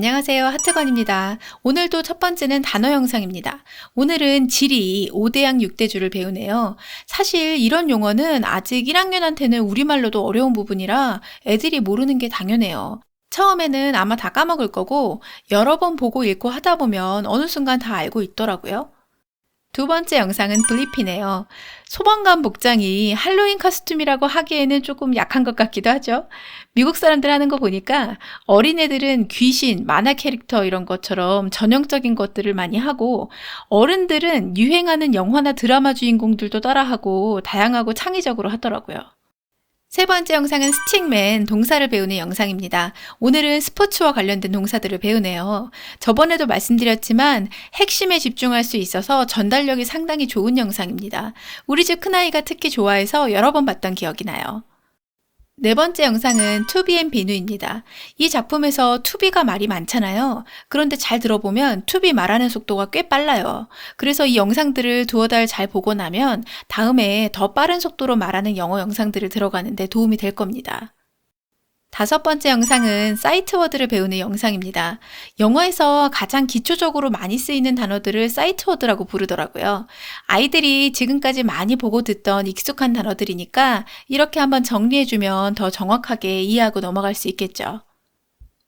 안녕하세요. 하트건입니다. 오늘도 첫 번째는 단어 영상입니다. 오늘은 지리 5대양 6대주를 배우네요. 사실 이런 용어는 아직 1학년한테는 우리말로도 어려운 부분이라 애들이 모르는 게 당연해요. 처음에는 아마 다 까먹을 거고 여러 번 보고 읽고 하다 보면 어느 순간 다 알고 있더라고요. 두 번째 영상은 블리피네요. 소방관 복장이 할로윈 커스튬이라고 하기에는 조금 약한 것 같기도 하죠. 미국 사람들 하는 거 보니까 어린애들은 귀신, 만화 캐릭터 이런 것처럼 전형적인 것들을 많이 하고 어른들은 유행하는 영화나 드라마 주인공들도 따라하고 다양하고 창의적으로 하더라고요. 세 번째 영상은 스틱맨, 동사를 배우는 영상입니다. 오늘은 스포츠와 관련된 동사들을 배우네요. 저번에도 말씀드렸지만 핵심에 집중할 수 있어서 전달력이 상당히 좋은 영상입니다. 우리 집 큰아이가 특히 좋아해서 여러 번 봤던 기억이 나요. 네 번째 영상은 투비 앤 비누입니다. 이 작품에서 투비가 말이 많잖아요. 그런데 잘 들어보면 투비 말하는 속도가 꽤 빨라요. 그래서 이 영상들을 두어 달 잘 보고 나면 다음에 더 빠른 속도로 말하는 영어 영상들을 들어가는데 도움이 될 겁니다. 다섯 번째 영상은 사이트 워드를 배우는 영상입니다. 영어에서 가장 기초적으로 많이 쓰이는 단어들을 사이트 워드라고 부르더라고요. 아이들이 지금까지 많이 보고 듣던 익숙한 단어들이니까 이렇게 한번 정리해주면 더 정확하게 이해하고 넘어갈 수 있겠죠.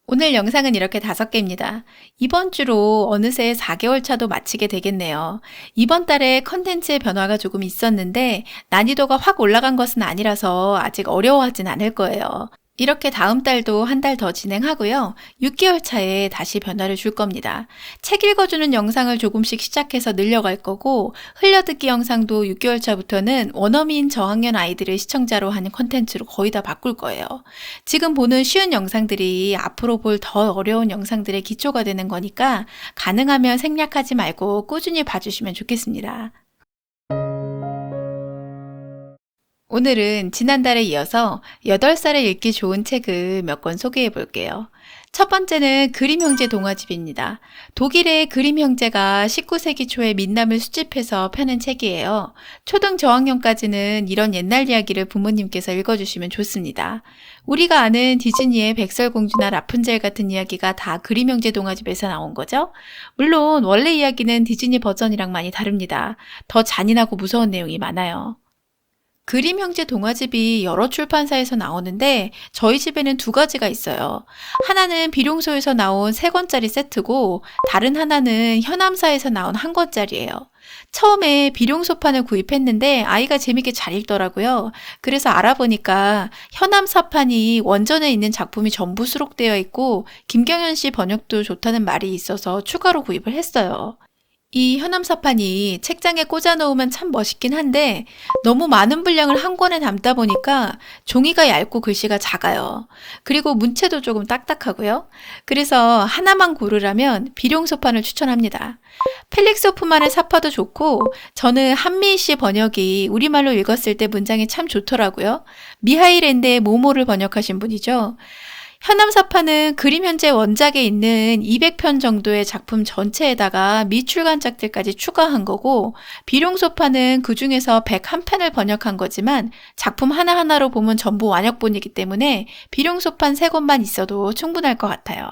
오늘 영상은 이렇게 5개입니다. 이번 주로 어느새 4개월 차도 마치게 되겠네요. 이번 달에 컨텐츠의 변화가 조금 있었는데 난이도가 확 올라간 것은 아니라서 아직 어려워하진 않을 거예요. 이렇게 다음 달도 한 달 더 진행하고요. 6개월 차에 다시 변화를 줄 겁니다. 책 읽어주는 영상을 조금씩 시작해서 늘려갈 거고 흘려듣기 영상도 6개월 차부터는 원어민 저학년 아이들을 시청자로 하는 콘텐츠로 거의 다 바꿀 거예요. 지금 보는 쉬운 영상들이 앞으로 볼 더 어려운 영상들의 기초가 되는 거니까 가능하면 생략하지 말고 꾸준히 봐주시면 좋겠습니다. 오늘은 지난달에 이어서 8살에 읽기 좋은 책을 몇 권 소개해 볼게요. 첫 번째는 그림 형제 동화집입니다. 독일의 그림 형제가 19세기 초에 민남을 수집해서 펴낸 책이에요. 초등 저학년까지는 이런 옛날 이야기를 부모님께서 읽어주시면 좋습니다. 우리가 아는 디즈니의 백설공주나 라푼젤 같은 이야기가 다 그림 형제 동화집에서 나온 거죠. 물론 원래 이야기는 디즈니 버전이랑 많이 다릅니다. 더 잔인하고 무서운 내용이 많아요. 그림 형제 동화집이 여러 출판사에서 나오는데 저희 집에는 2가지가 있어요. 하나는 비룡소에서 나온 3권짜리 세트고 다른 하나는 현암사에서 나온 1권짜리예요. 처음에 비룡소판을 구입했는데 아이가 재밌게 잘 읽더라고요. 그래서 알아보니까 현암사판이 원전에 있는 작품이 전부 수록되어 있고 김경현 씨 번역도 좋다는 말이 있어서 추가로 구입을 했어요. 이 현암사판이 책장에 꽂아 놓으면 참 멋있긴 한데 너무 많은 분량을 한 권에 담다 보니까 종이가 얇고 글씨가 작아요. 그리고 문체도 조금 딱딱하고요. 그래서 하나만 고르라면 비룡소판을 추천합니다. 펠릭스 호프만의 사파도 좋고 저는 한미희 씨 번역이 우리말로 읽었을 때 문장이 참 좋더라고요. 미하일 앤데의 모모를 번역하신 분이죠. 현암사파는 그림 현재 원작에 있는 200편 정도의 작품 전체에다가 미출간작들까지 추가한 거고 비룡소파는 그 중에서 101편을 번역한 거지만 작품 하나하나로 보면 전부 완역본이기 때문에 비룡소판 3권만 있어도 충분할 것 같아요.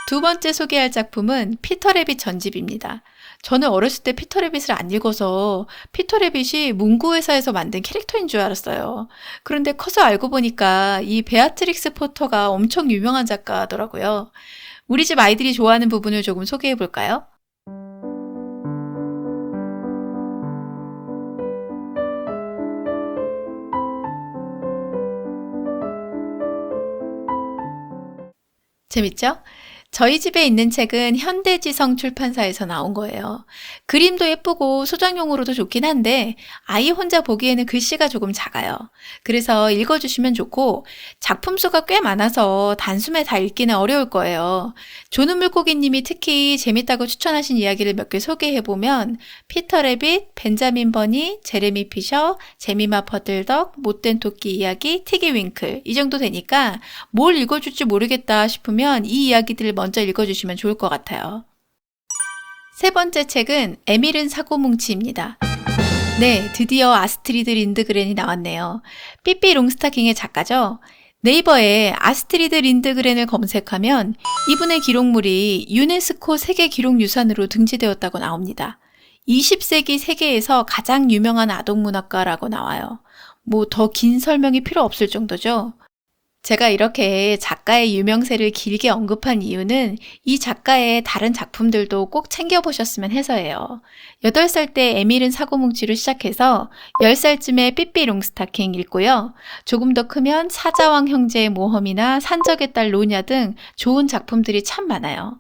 두 번째 소개할 작품은 피터래빗 전집입니다. 저는 어렸을 때 피터래빗을 안 읽어서 피터래빗이 문구회사에서 만든 캐릭터인 줄 알았어요. 그런데 커서 알고 보니까 이 베아트릭스 포터가 엄청 유명한 작가더라고요. 우리 집 아이들이 좋아하는 부분을 조금 소개해 볼까요? 재밌죠? 저희 집에 있는 책은 현대지성 출판사에서 나온 거예요. 그림도 예쁘고 소장용으로도 좋긴 한데 아이 혼자 보기에는 글씨가 조금 작아요. 그래서 읽어주시면 좋고 작품 수가 꽤 많아서 단숨에 다 읽기는 어려울 거예요. 조는 물고기님이 특히 재밌다고 추천하신 이야기를 몇 개 소개해보면 피터 래빗, 벤자민 버니, 제레미 피셔, 제미마 퍼들덕, 못된 토끼 이야기, 티기 윙클 이 정도 되니까 뭘 읽어줄지 모르겠다 싶으면 이 이야기들을 먼저 읽어주시면 좋을 것 같아요. 세 번째 책은 에밀은 사고뭉치입니다. 네, 드디어 아스트리드 린드그렌이 나왔네요. 삐삐 롱스타킹의 작가죠. 네이버에 아스트리드 린드그렌을 검색하면 이분의 기록물이 유네스코 세계 기록유산으로 등재되었다고 나옵니다. 20세기 세계에서 가장 유명한 아동문학가라고 나와요. 뭐 더 긴 설명이 필요 없을 정도죠. 제가 이렇게 작가의 유명세를 길게 언급한 이유는 이 작가의 다른 작품들도 꼭 챙겨보셨으면 해서예요. 8살 때 에밀은 사고뭉치로 시작해서 10살쯤에 삐삐 롱스타킹 읽고요. 조금 더 크면 사자왕 형제의 모험이나 산적의 딸 로냐 등 좋은 작품들이 참 많아요.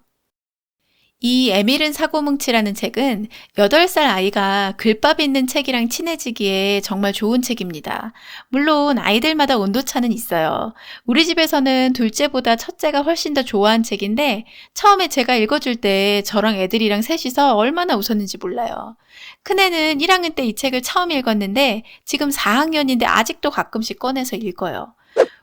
이 에밀은 사고뭉치라는 책은 8살 아이가 글밥 있는 책이랑 친해지기에 정말 좋은 책입니다. 물론 아이들마다 온도차는 있어요. 우리 집에서는 둘째보다 첫째가 훨씬 더 좋아한 책인데 처음에 제가 읽어줄 때 저랑 애들이랑 셋이서 얼마나 웃었는지 몰라요. 큰애는 1학년 때 이 책을 처음 읽었는데 지금 4학년인데 아직도 가끔씩 꺼내서 읽어요.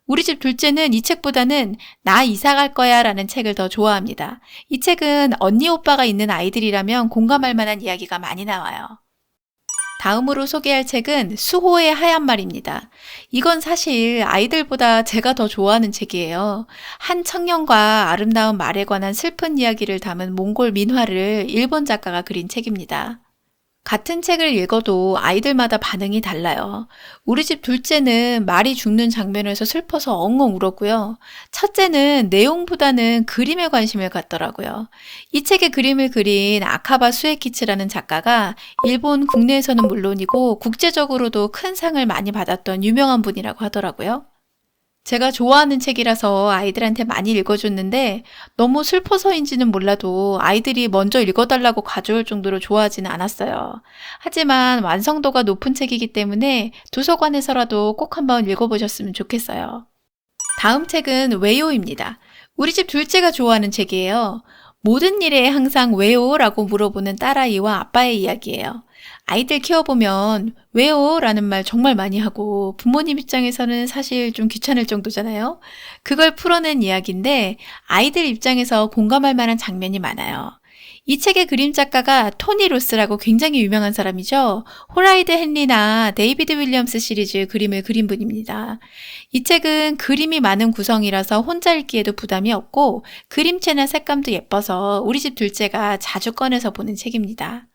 우리 집 둘째는 이 책보다는 나 이사 갈 거야 라는 책을 더 좋아합니다. 이 책은 언니 오빠가 있는 아이들이라면 공감할 만한 이야기가 많이 나와요. 다음으로 소개할 책은 수호의 하얀 말입니다. 이건 사실 아이들보다 제가 더 좋아하는 책이에요. 한 청년과 아름다운 말에 관한 슬픈 이야기를 담은 몽골 민화를 일본 작가가 그린 책입니다. 같은 책을 읽어도 아이들마다 반응이 달라요. 우리 집 둘째는 말이 죽는 장면에서 슬퍼서 엉엉 울었고요. 첫째는 내용보다는 그림에 관심을 갖더라고요. 이 책의 그림을 그린 아카바 수에키치라는 작가가 일본 국내에서는 물론이고 국제적으로도 큰 상을 많이 받았던 유명한 분이라고 하더라고요. 제가 좋아하는 책이라서 아이들한테 많이 읽어줬는데 너무 슬퍼서인지는 몰라도 아이들이 먼저 읽어달라고 가져올 정도로 좋아하지는 않았어요. 하지만 완성도가 높은 책이기 때문에 도서관에서라도 꼭 한번 읽어보셨으면 좋겠어요. 다음 책은 왜요입니다. 우리 집 둘째가 좋아하는 책이에요. 모든 일에 항상 왜요? 라고 물어보는 딸아이와 아빠의 이야기예요. 아이들 키워보면 왜요? 라는 말 정말 많이 하고 부모님 입장에서는 사실 좀 귀찮을 정도잖아요. 그걸 풀어낸 이야기인데 아이들 입장에서 공감할 만한 장면이 많아요. 이 책의 그림 작가가 토니 로스라고 굉장히 유명한 사람이죠. 호라이드 헨리나 데이비드 윌리엄스 시리즈 그림을 그린 분입니다. 이 책은 그림이 많은 구성이라서 혼자 읽기에도 부담이 없고 그림체나 색감도 예뻐서 우리 집 둘째가 자주 꺼내서 보는 책입니다.